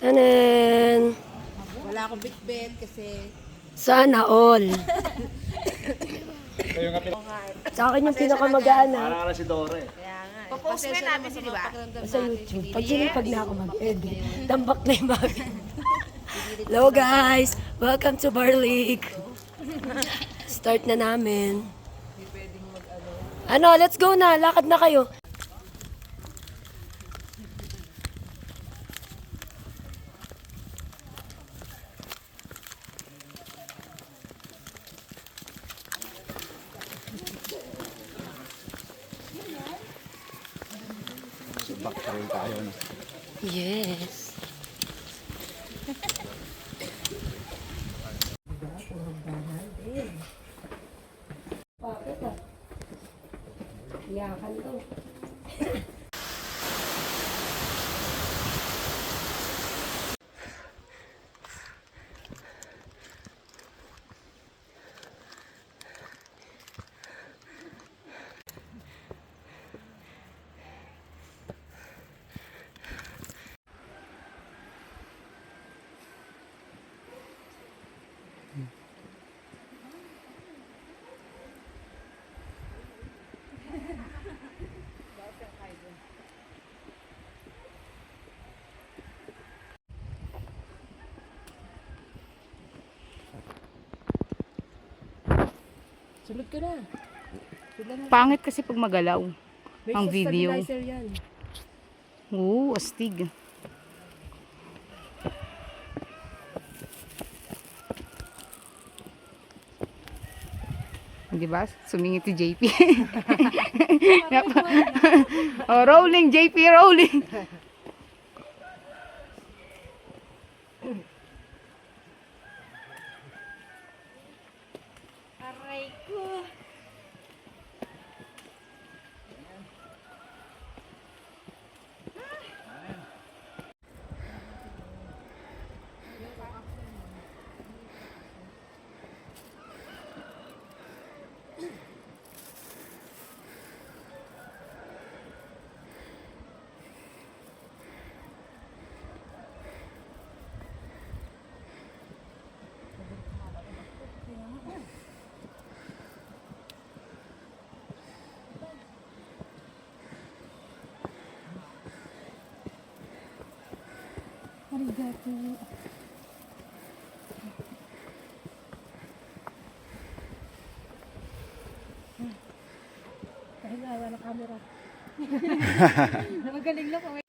Tanen! Wala akong bitbit kasi... Sana all. Sa akin yung pinakamagana. Para si Dore. Papost ko natin si Diba? Sa YouTube. Pag sinipag na ako mag-edit, tambak na yung mga. Hello guys! Welcome to Barlik. Start na namin. Ano, let's go na. Lakad na kayo. Subak pa rin tayo. No? Yes. Bakit ah? Iyakan to. Sunod ka na. Pangit kasi pag magalaw. May Ang video. stabilizer yan. Oo, astig. Diba? Sumingit si JP. Oh, rolling, JP, rolling. Aray ko. Arigato. Kahit nawa ng camera. Magaling lang ako.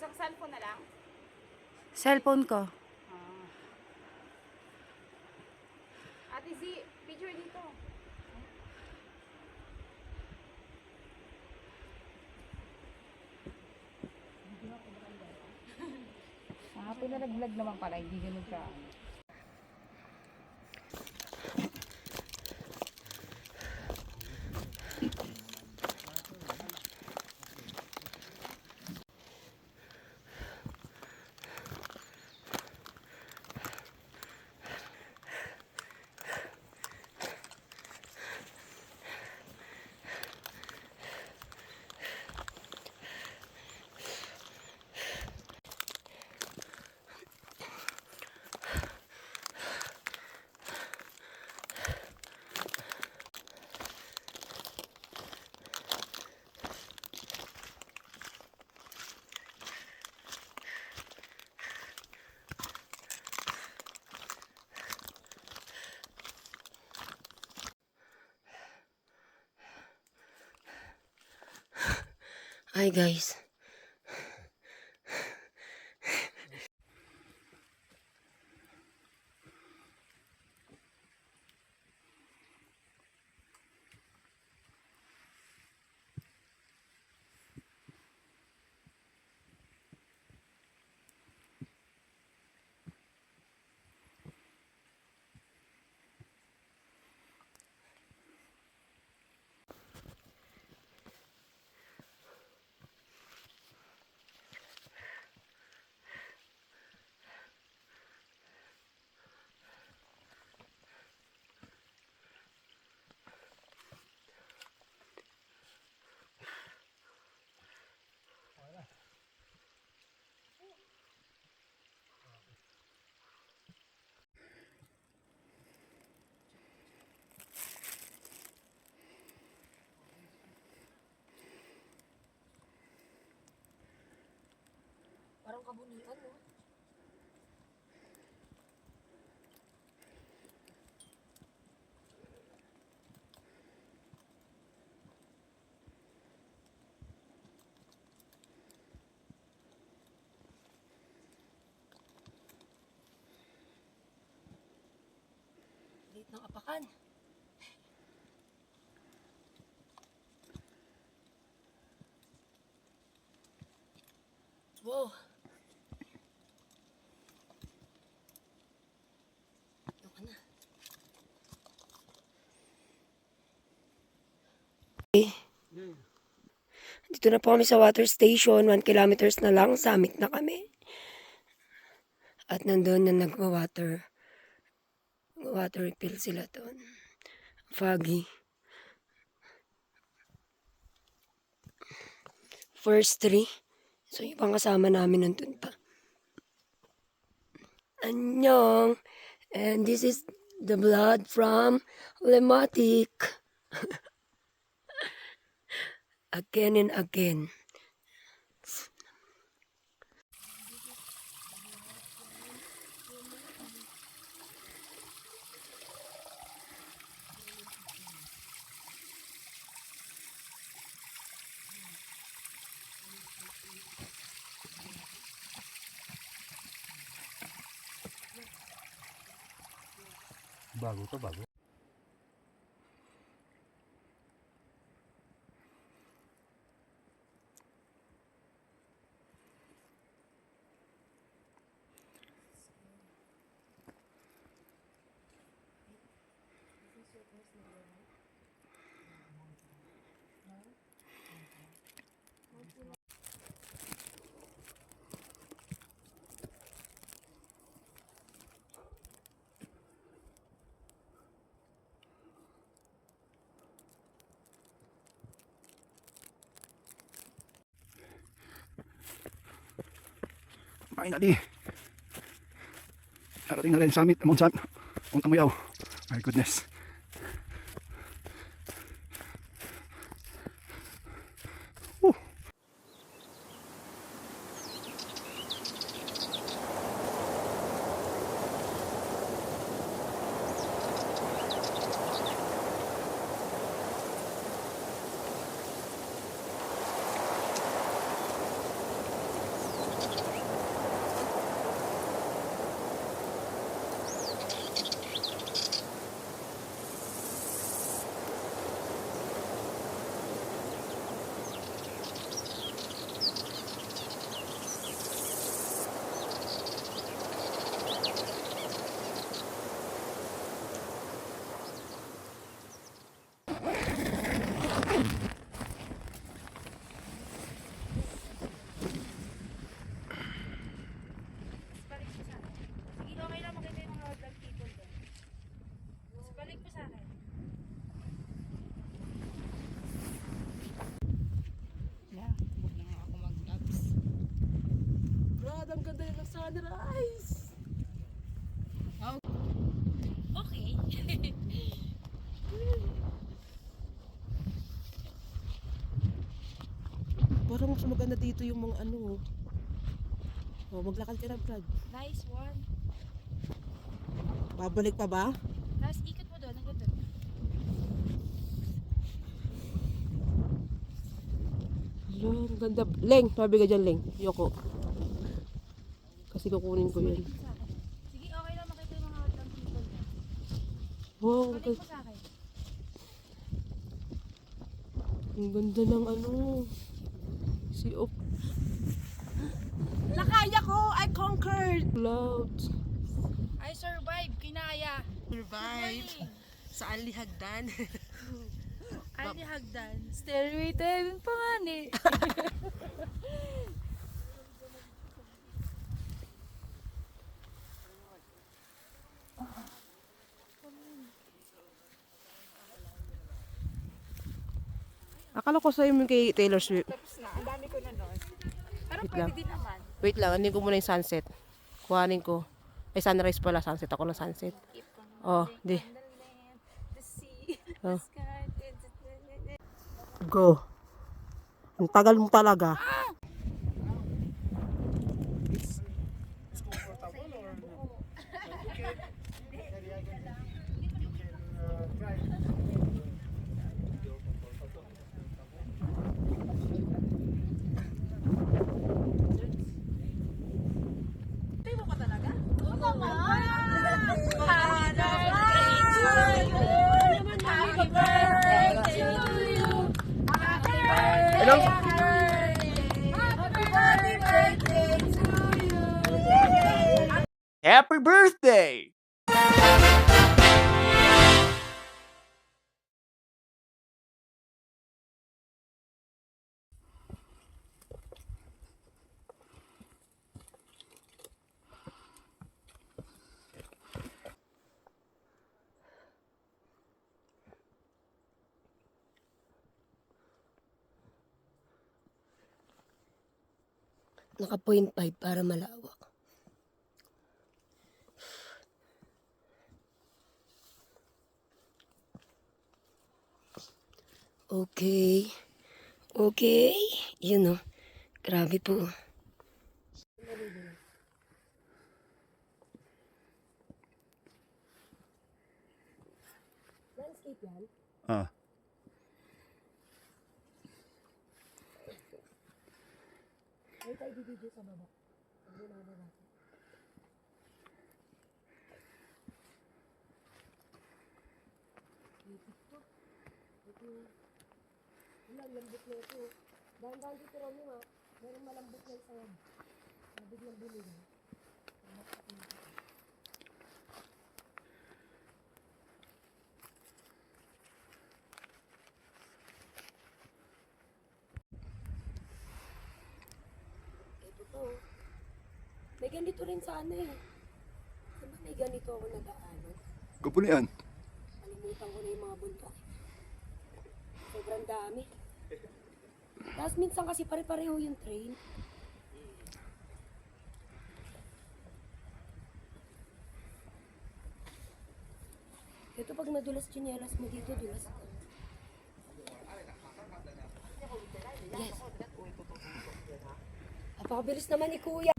Isang cellphone na lang? Cellphone ko. Ate Z, picture dito. Pinalaglag naman pala, hindi ganun ka. Hi guys. Ano? Liit ng apakan. Wow. Ito ka na. Dito na po kami sa water station. 1 kilometers na lang. Summit na kami. At nandun na nagwa-water. Water refill sila doon. Foggy. First 3. So, yung ibang kasama namin nandun pa. Annyeong! And this is the blood from Lematic. Again and again. Bago to, bago. Finally, narating na rin summit, Mount San, Mount Amuyaw. My goodness. Woo. Sige, okay lang makita yung mga vlog people doon. Mas balik po sa akin. Yeah, huwag na nga ako mag-vlogs. Brad, ang ganda ng sunrise! Okay. Parang mas maganda dito yung mga ano. Oh, maglakad ka na, Brad. Nice one. Babalik pa ba? Tapos ikot mo doon, ang ganda. Yan, ang ganda. Leng, sabi ka dyan, Leng. Yoko. Kasi kukunin ko yun. Balik mo sa akin. Sige, okay lang makita yung mga vlog people doon. Wow, Balik mo sa akin. ang ganda ng ano. Si Op Nakaya ko! I conquered! Clouds. I survive, kinaya. Survive sa alihagdan. Ali Hagdan. Stairway to heaven pa nga ni. Akala ko sa'yo yung kay Taylor Swift. Tapos na, ang dami ko na doon. Pero Wait pwede lang. din naman. Wait lang, hindi ko muna yung sunset. Kuhanin ko. Ay, sunrise pala, sunset. Ako ng sunset. Keep on Oh, di. the land, the sea, Oh. the sky. Go. Ang tagal mo talaga. Happy birthday! Naka 0.5 para malawak. Okay. Okay. Yun o. Grabe po. Landscape yan? Ah, Ay, tayo video sa baba. Ang bumaba natin. Wala, lambot na ito. Dahan-dahan dito rin yung meron malambot na isang biglang bumili. Ito po. May ganito rin sa ano eh. Diba may ganito ako nadaanan? kapo na yan. Kalimutan ko na yung mga bundok. Sobrang dami. Tapos minsan kasi pare-pareho yung train. Ito pag nadulas tsinelas mo dito, dulas ka. Yes. Napakabilis naman ni Kuya.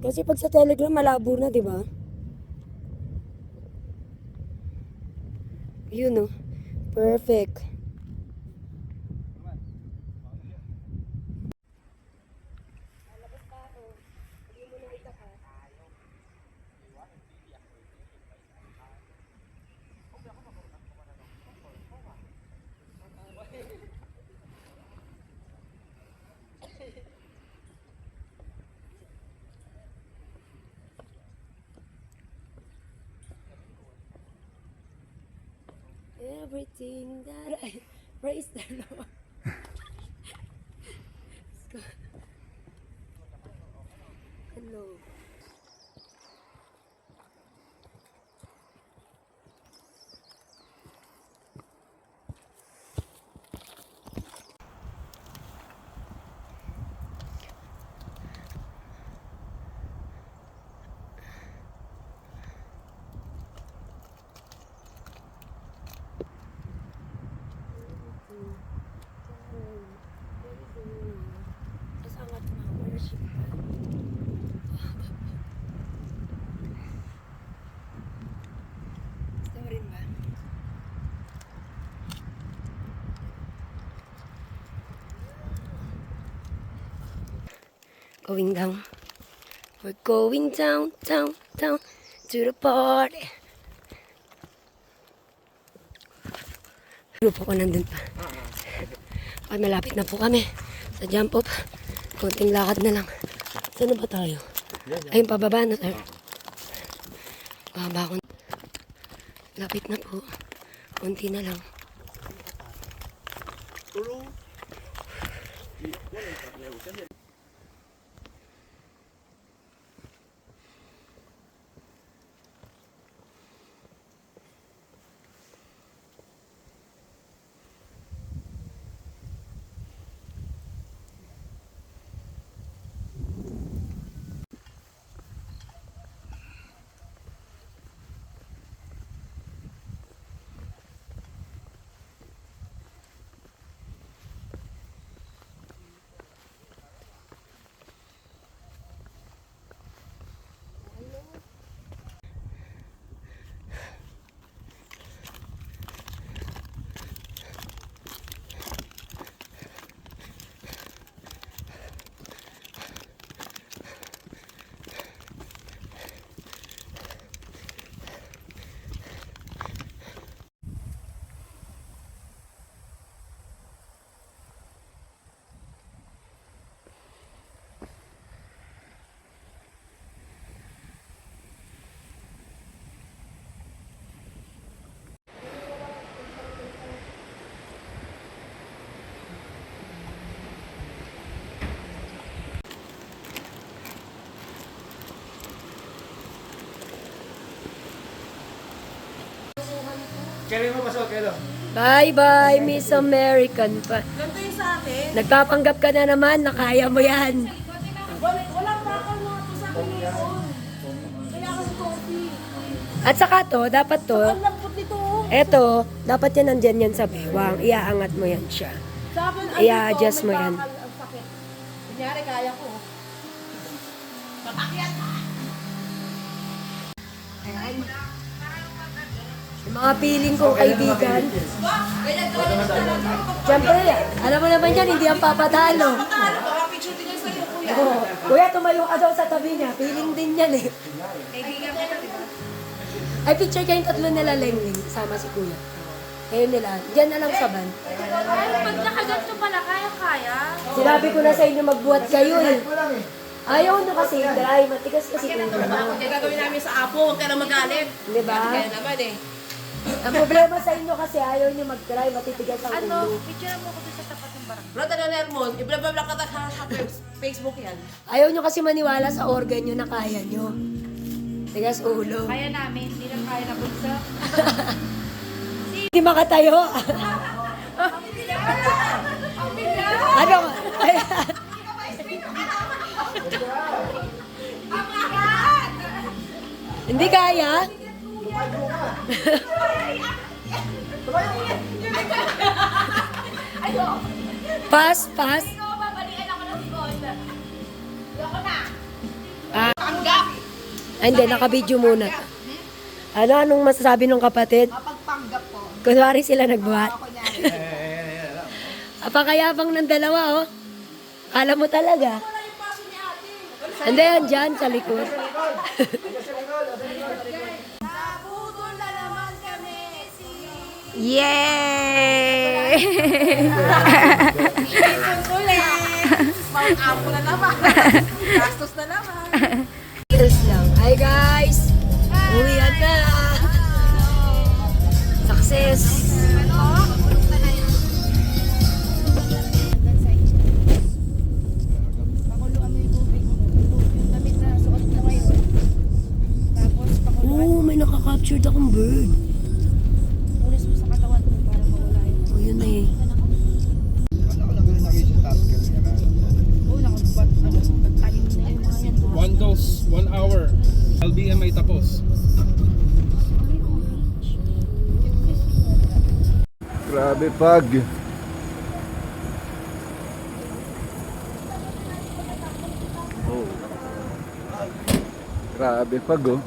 Kasi pag sa Telegram malabo na, di ba? Yun oh. Perfect. Everything that I praise the Lord. Hello. Sasangat na worship. Gusto mo rin ba? Going down. We're going down, down, down to the party. Grupo ko nandun pa. Ay, malapit na po kami sa jump off. Konting lakad na lang. Saan na ba tayo? Ayun, pababa na tayo. Pababa ko. Lapit na po. Konti na lang. Bye-bye, Miss American pa. Ganito yung sa akin. Nagpapanggap ka na naman na kaya mo yan. Walang bakal mga to sa akin ngayon. Kaya ako coffee. At saka to, dapat to, Ang lambot nito. eto, dapat yan nandyan yan sa bewang. Iaangat mo yan siya. Sa akin, I-adjust mo may yan. bakal ang sakit. Kunyari, kaya ko. Patakyat ka! Yung mga feeling kong kaibigan. Siyempre, alam mo naman yan, hindi ang papadalo. Picture din yan sa'yo, kuya. Oh, kuya, tumayo ka daw sa tabi niya. Feeling din yan eh. Kaibigan ko ito, di ba? Ay, picture kayong tatlo nila lengling. Sama si kuya. Kayo nila. Diyan na lang sa van. Ay, pag nakaganto pala, kaya-kaya. Sinabi ko na sa inyo magbuhat kayo eh. Ayaw nyo kasi dry. Matigas kasi kuya. Hindi gagawin namin sa apo, huwag ka na magalit. Di ba? Kaya naman eh. Ang problema sa inyo kasi ayaw nyo mag-dry. Matitigas ang Ano, ulo. picture mo ko doon sa tapat ng barangay. Brother na Nermon, i-blabla ka sa Facebook yan. Ayaw nyo kasi maniwala sa organ nyo na kaya nyo. Tigas ulo. Kaya namin, hindi lang kaya na bunso. Hindi makatayo. Ano? Ay, hindi kaya? Pass, pass. Ah, hindi, naka-video muna. Anong masasabi ng kapatid? Pagpanggap po. Kunwari sila nagbuhat. Apakayabang ng dalawa, oh. Alam mo talaga. Hindi, yan dyan, sa likod. Yay! Mount Apo na naman. Gastos na naman. Yes lang. Hi guys! Uwian na! Success! Oo, may nakaka-captured akong bird. Ulis mo sa katawan mo para mawala yun. Oh, yun na eh. Oo, nakagbat, pagtalim na yung mga yan. One dose, 1 hour. LBM ay tapos. Grabe pag. Oh. Grabe pag oh.